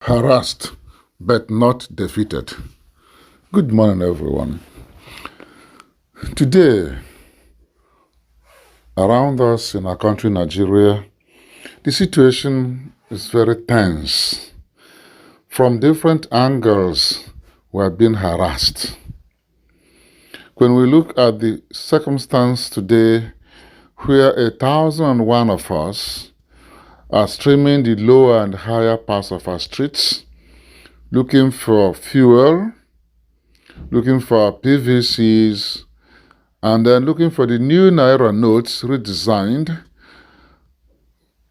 harassed but not defeated. Good morning, everyone. Today, around us in our country, Nigeria, the situation is very tense. From different angles, we are being harassed. When we look at the circumstance today, where 1,001 of us are streaming the lower and higher parts of our streets, looking for fuel, looking for PVCs, and then looking for the new Naira notes redesigned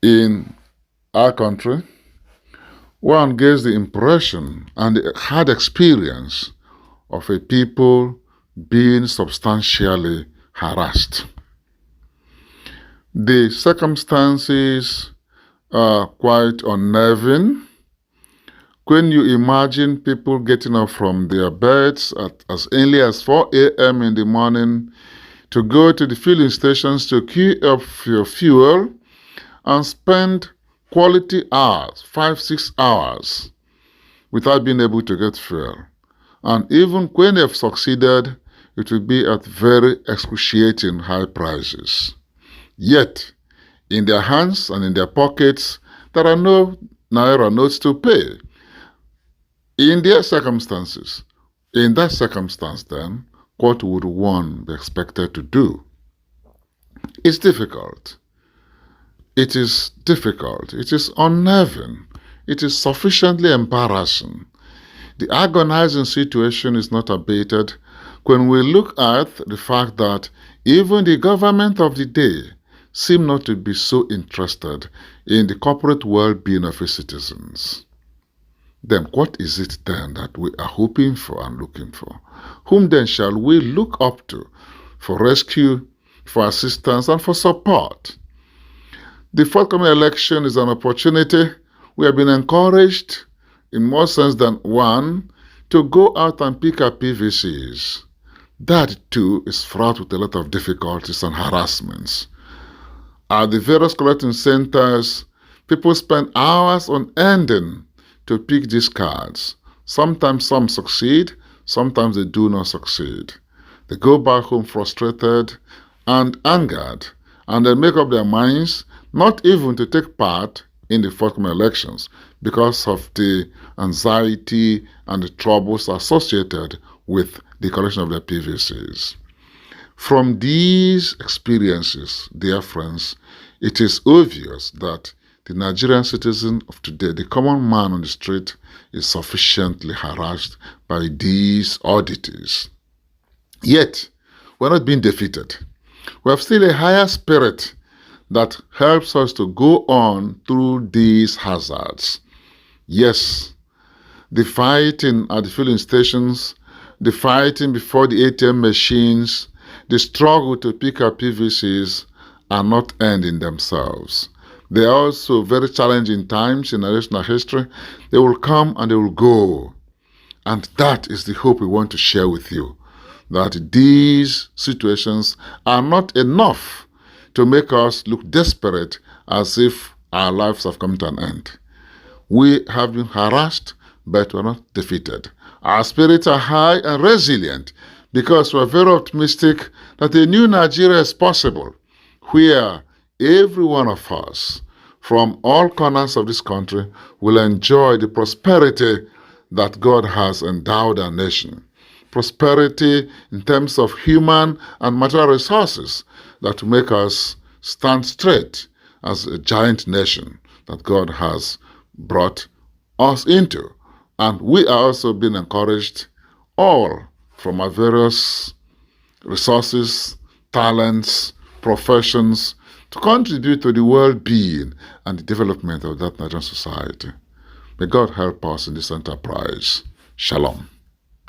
in our country, one gets the impression and the hard experience of a people being substantially harassed. The circumstances are quite unnerving. When you imagine people getting up from their beds at as early as 4 a.m. in the morning to go to the filling stations to queue up for your fuel and spend quality hours, 5-6 hours, without being able to get fuel. And even when they've succeeded, it will be at very excruciating high prices. Yet, in their hands and in their pockets, there are no Naira notes to pay. In that circumstance then, what would one be expected to do? It's difficult. It is difficult. It is unnerving. It is sufficiently embarrassing. The agonizing situation is not abated when we look at the fact that even the government of the day seem not to be so interested in the corporate well-being of its citizens. Then what is it then that we are hoping for and looking for? Whom then shall we look up to for rescue, for assistance, and for support? The forthcoming election is an opportunity. We have been encouraged, in more sense than one, to go out and pick up PVCs. That too is fraught with a lot of difficulties and harassments. At the various collecting centers, people spend hours on ending to pick these cards. Sometimes some succeed, sometimes they do not succeed. They go back home frustrated and angered, and they make up their minds not even to take part in the forthcoming elections because of the anxiety and the troubles associated with the collection of their PVCs. From these experiences, dear friends, it is obvious that the Nigerian citizen of today, the common man on the street, is sufficiently harassed by these oddities. Yet, we're not being defeated. We have still a higher spirit that helps us to go on through these hazards. Yes, the fighting at the filling stations, the fighting before the ATM machines, the struggle to pick up PVCs are not ending themselves. They are also very challenging times in our national history. They will come and they will go. And that is the hope we want to share with you, that these situations are not enough to make us look desperate as if our lives have come to an end. We have been harassed, but we are not defeated. Our spirits are high and resilient because we are very optimistic that a new Nigeria is possible, where every one of us from all corners of this country will enjoy the prosperity that God has endowed our nation. Prosperity in terms of human and material resources that will make us stand straight as a giant nation that God has brought us into. And we are also being encouraged, all from our various resources, talents, professions, to contribute to the well-being and the development of that Nigerian society. May God help us in this enterprise. Shalom.